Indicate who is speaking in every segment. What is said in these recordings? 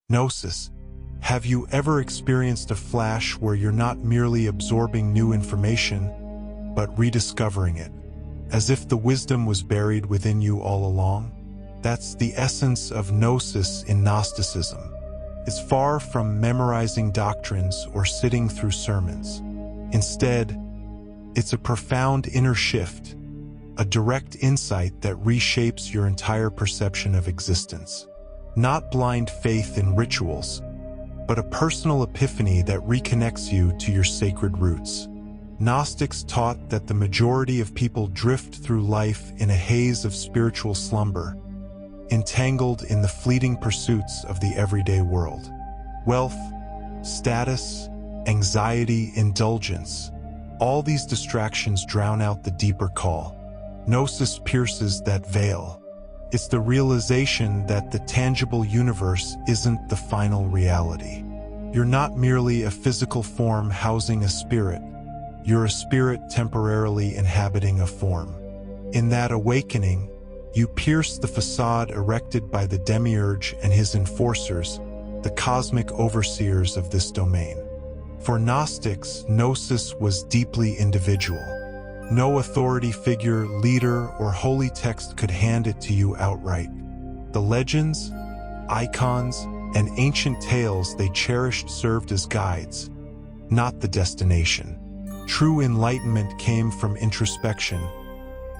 Speaker 1: Gnosis. Have you ever experienced a flash where you're not merely absorbing new information, but rediscovering it, as if the wisdom was buried within you all along? That's the essence of Gnosis in Gnosticism. It's far from memorizing doctrines or sitting through sermons. Instead, it's a profound inner shift, a direct insight that reshapes your entire perception of existence. Not blind faith in rituals, but a personal epiphany that reconnects you to your sacred roots. Gnostics taught that the majority of people drift through life in a haze of spiritual slumber, entangled in the fleeting pursuits of the everyday world. Wealth, status, anxiety, indulgence, all these distractions drown out the deeper call. Gnosis pierces that veil. It's the realization that the tangible universe isn't the final reality. You're not merely a physical form housing a spirit. You're a spirit temporarily inhabiting a form. In that awakening, you pierce the facade erected by the Demiurge and his enforcers, the cosmic overseers of this domain. For Gnostics, Gnosis was deeply individual. No authority figure, leader, or holy text could hand it to you outright. The legends, icons, and ancient tales they cherished served as guides, not the destination. True enlightenment came from introspection,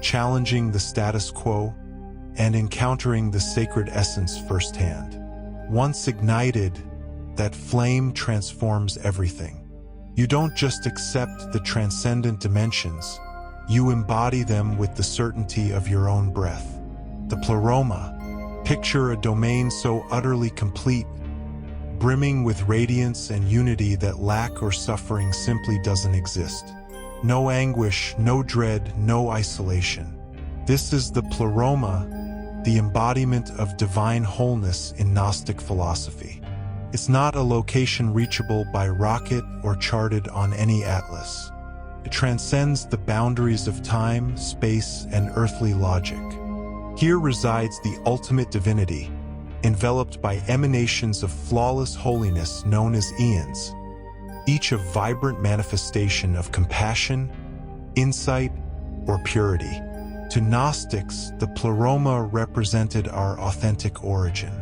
Speaker 1: challenging the status quo, and encountering the sacred essence firsthand. Once ignited, that flame transforms everything. You don't just accept the transcendent dimensions, you embody them with the certainty of your own breath. The Pleroma. Picture a domain so utterly complete, brimming with radiance and unity that lack or suffering simply doesn't exist. No anguish, no dread, no isolation. This is the Pleroma, the embodiment of divine wholeness in Gnostic philosophy. It's not a location reachable by rocket or charted on any atlas. It transcends the boundaries of time, space, and earthly logic. Here resides the ultimate divinity, enveloped by emanations of flawless holiness known as Aeons, each a vibrant manifestation of compassion, insight, or purity. To Gnostics, the Pleroma represented our authentic origin.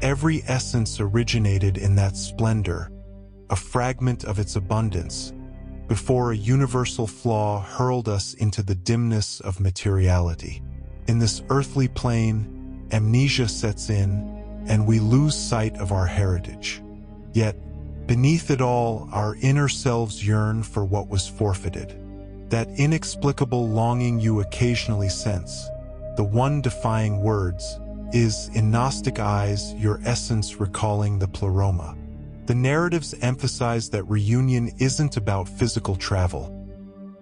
Speaker 1: Every essence originated in that splendor, a fragment of its abundance, before a universal flaw hurled us into the dimness of materiality. In this earthly plane, amnesia sets in, and we lose sight of our heritage. Yet, beneath it all, our inner selves yearn for what was forfeited. That inexplicable longing you occasionally sense, the one defying words, is, in Gnostic eyes, your essence recalling the Pleroma. The narratives emphasize that reunion isn't about physical travel.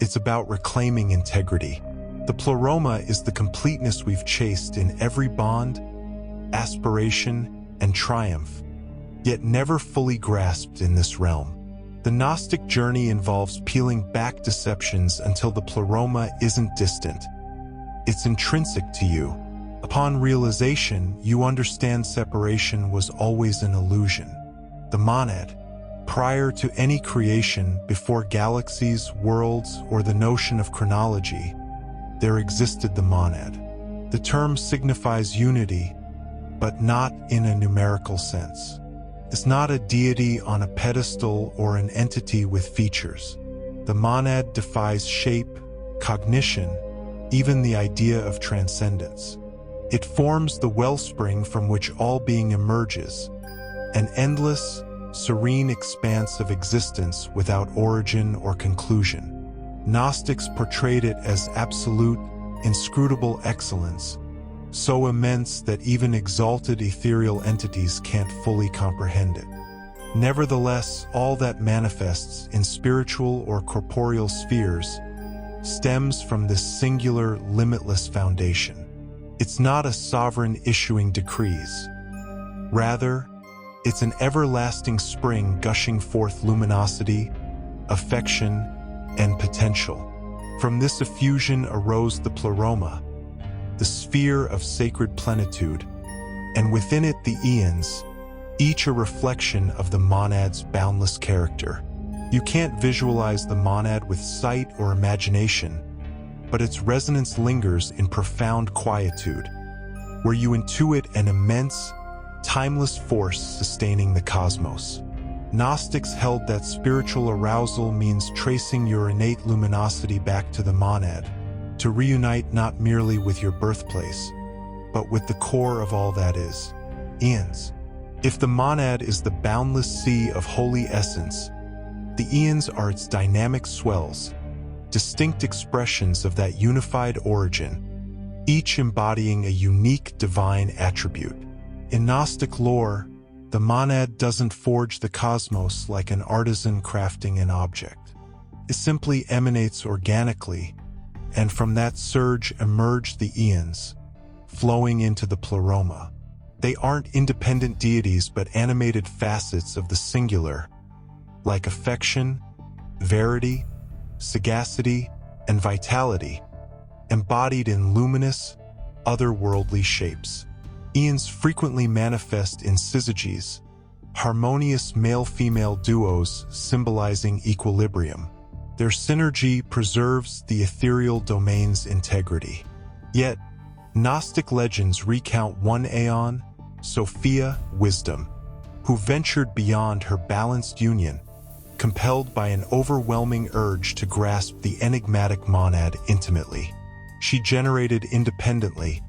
Speaker 1: It's about reclaiming integrity. The Pleroma is the completeness we've chased in every bond, aspiration, and triumph, yet never fully grasped in this realm. The Gnostic journey involves peeling back deceptions until the Pleroma isn't distant. It's intrinsic to you. Upon realization, you understand separation was always an illusion. The monad. Prior to any creation, before galaxies, worlds, or the notion of chronology, there existed the monad. The term signifies unity, but not in a numerical sense. It's not a deity on a pedestal or an entity with features. The monad defies shape, cognition, even the idea of transcendence. It forms the wellspring from which all being emerges, an endless, serene expanse of existence without origin or conclusion. Gnostics portrayed it as absolute, inscrutable excellence, so immense that even exalted ethereal entities can't fully comprehend it. Nevertheless, all that manifests in spiritual or corporeal spheres stems from this singular, limitless foundation. It's not a sovereign issuing decrees. Rather, it's an everlasting spring gushing forth luminosity, affection, and potential. From this effusion arose the Pleroma, the sphere of sacred plenitude, and within it the Aeons, each a reflection of the monad's boundless character. You can't visualize the monad with sight or imagination, but its resonance lingers in profound quietude, where you intuit an immense, timeless force sustaining the cosmos. Gnostics held that spiritual arousal means tracing your innate luminosity back to the monad, to reunite not merely with your birthplace, but with the core of all that is, Aeons. If the monad is the boundless sea of holy essence, the Aeons are its dynamic swells, distinct expressions of that unified origin, each embodying a unique divine attribute. In Gnostic lore, the monad doesn't forge the cosmos like an artisan crafting an object. It simply emanates organically, and from that surge emerge the Aeons, flowing into the Pleroma. They aren't independent deities but animated facets of the singular, like affection, verity, sagacity, and vitality, embodied in luminous, otherworldly shapes. Aeons frequently manifest in syzygies, harmonious male-female duos symbolizing equilibrium. Their synergy preserves the ethereal domain's integrity. Yet, Gnostic legends recount one Aeon, Sophia, wisdom, who ventured beyond her balanced union, compelled by an overwhelming urge to grasp the enigmatic monad intimately. She generated independently,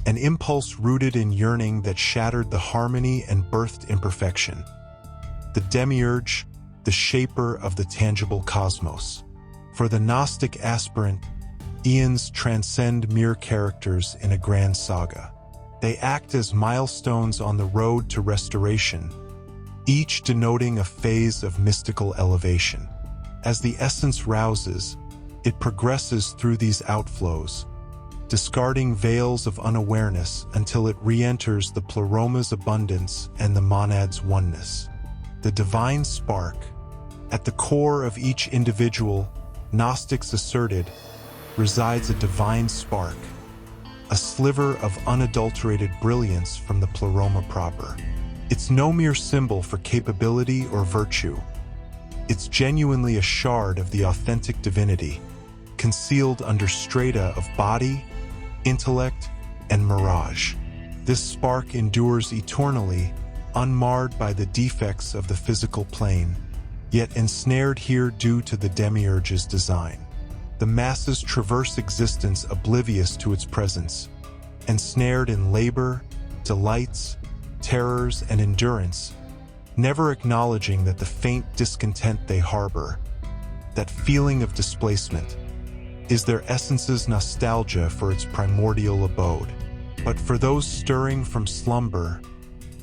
Speaker 1: an impulse rooted in yearning that shattered the harmony and birthed imperfection. The Demiurge, the shaper of the tangible cosmos. For the Gnostic aspirant, Aeons transcend mere characters in a grand saga. They act as milestones on the road to restoration, each denoting a phase of mystical elevation. As the essence rouses, it progresses through these outflows, discarding veils of unawareness until it re-enters the Pleroma's abundance and the monad's oneness. The divine spark, at the core of each individual, Gnostics asserted, resides a divine spark, a sliver of unadulterated brilliance from the Pleroma proper. It's no mere symbol for capability or virtue. It's genuinely a shard of the authentic divinity, concealed under strata of body, intellect, and mirage. This spark endures eternally, unmarred by the defects of the physical plane, yet ensnared here due to the Demiurge's design. The masses traverse existence oblivious to its presence, ensnared in labor, delights, terrors, and endurance, never acknowledging that the faint discontent they harbor, that feeling of displacement, is their essence's nostalgia for its primordial abode. But for those stirring from slumber,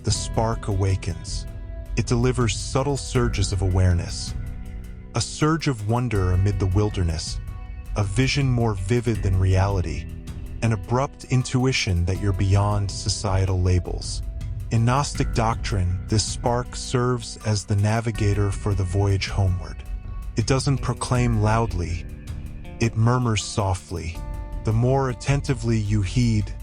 Speaker 1: the spark awakens. It delivers subtle surges of awareness, a surge of wonder amid the wilderness, a vision more vivid than reality, an abrupt intuition that you're beyond societal labels. In Gnostic doctrine, this spark serves as the navigator for the voyage homeward. It doesn't proclaim loudly, it murmurs softly. The more attentively you heed,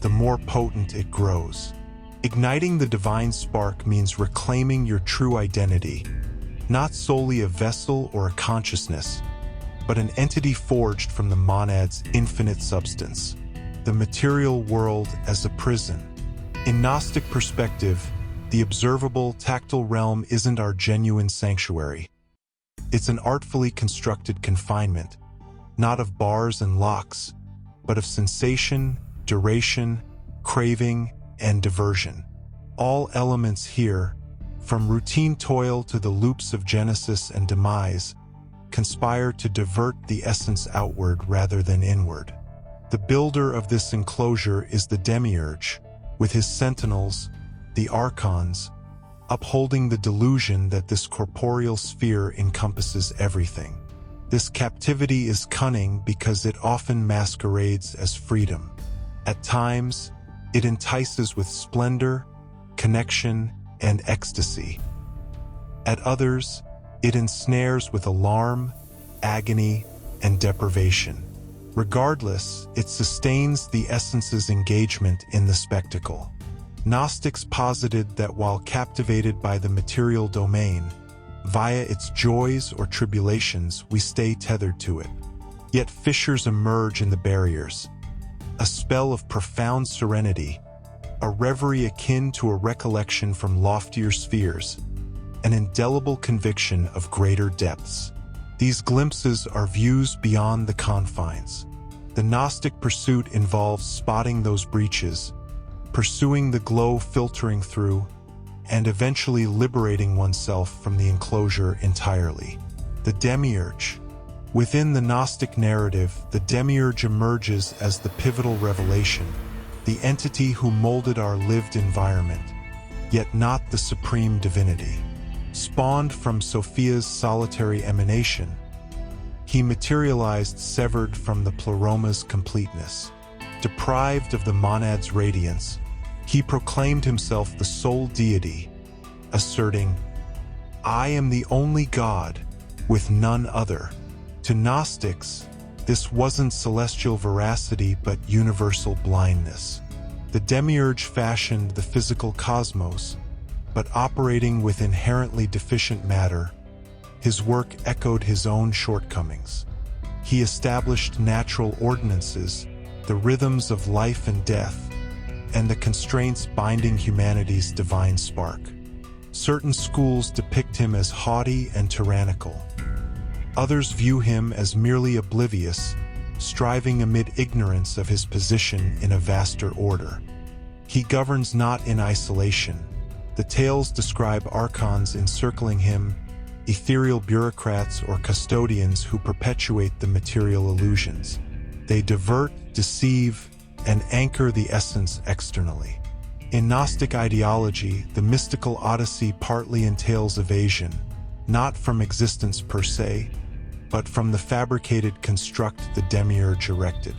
Speaker 1: the more potent it grows. Igniting the divine spark means reclaiming your true identity, not solely a vessel or a consciousness, but an entity forged from the monad's infinite substance. The material world as a prison. In Gnostic perspective, the observable, tactile realm isn't our genuine sanctuary. It's an artfully constructed confinement, not of bars and locks, but of sensation, duration, craving, and diversion. All elements here, from routine toil to the loops of genesis and demise, conspire to divert the essence outward rather than inward. The builder of this enclosure is the Demiurge, with his sentinels, the archons, upholding the delusion that this corporeal sphere encompasses everything. This captivity is cunning because it often masquerades as freedom. At times, it entices with splendor, connection, and ecstasy. At others, it ensnares with alarm, agony, and deprivation. Regardless, it sustains the essence's engagement in the spectacle. Gnostics posited that while captivated by the material domain, via its joys or tribulations, we stay tethered to it. Yet fissures emerge in the barriers, a spell of profound serenity, a reverie akin to a recollection from loftier spheres, an indelible conviction of greater depths. These glimpses are views beyond the confines. The Gnostic pursuit involves spotting those breaches, pursuing the glow filtering through, and eventually liberating oneself from the enclosure entirely. The Demiurge. Within the Gnostic narrative, the Demiurge emerges as the pivotal revelation, the entity who molded our lived environment, yet not the supreme divinity. Spawned from Sophia's solitary emanation, he materialized severed from the Pleroma's completeness. Deprived of the monad's radiance, he proclaimed himself the sole deity, asserting, "I am the only God, with none other." To Gnostics, this wasn't celestial veracity but universal blindness. The Demiurge fashioned the physical cosmos, but operating with inherently deficient matter, his work echoed his own shortcomings. He established natural ordinances, the rhythms of life and death, and the constraints binding humanity's divine spark. Certain schools depict him as haughty and tyrannical. Others view him as merely oblivious, striving amid ignorance of his position in a vaster order. He governs not in isolation. The tales describe archons encircling him, ethereal bureaucrats or custodians who perpetuate the material illusions. They divert, deceive, and anchor the essence externally. In Gnostic ideology, the mystical odyssey partly entails evasion, not from existence per se, but from the fabricated construct the Demiurge erected.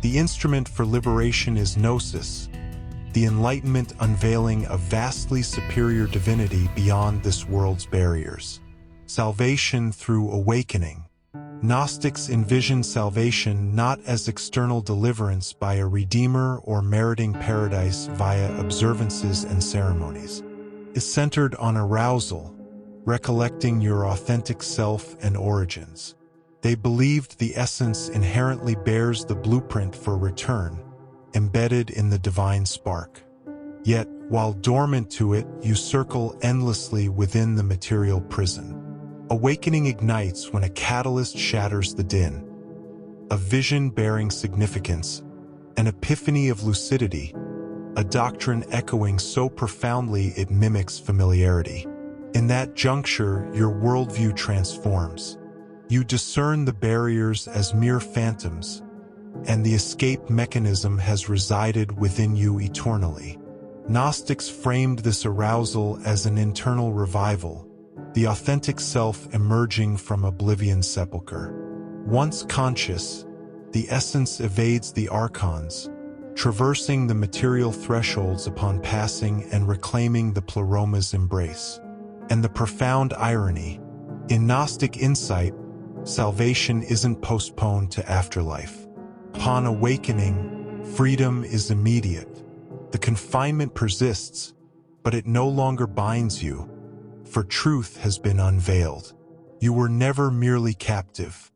Speaker 1: The instrument for liberation is Gnosis, the Enlightenment unveiling a vastly superior divinity beyond this world's barriers. Salvation through awakening. Gnostics envision salvation not as external deliverance by a redeemer or meriting paradise via observances and ceremonies. It's centered on arousal, recollecting your authentic self and origins. They believed the essence inherently bears the blueprint for return, embedded in the divine spark. Yet, while dormant to it, you circle endlessly within the material prison. Awakening ignites when a catalyst shatters the din. A vision bearing significance, an epiphany of lucidity, a doctrine echoing so profoundly it mimics familiarity. In that juncture, your worldview transforms. You discern the barriers as mere phantoms, and the escape mechanism has resided within you eternally. Gnostics framed this arousal as an internal revival, the authentic self emerging from oblivion's sepulchre. Once conscious, the essence evades the archons, traversing the material thresholds upon passing and reclaiming the Pleroma's embrace. And the profound irony, in Gnostic insight, salvation isn't postponed to afterlife. Upon awakening, freedom is immediate. The confinement persists, but it no longer binds you, for truth has been unveiled. You were never merely captive.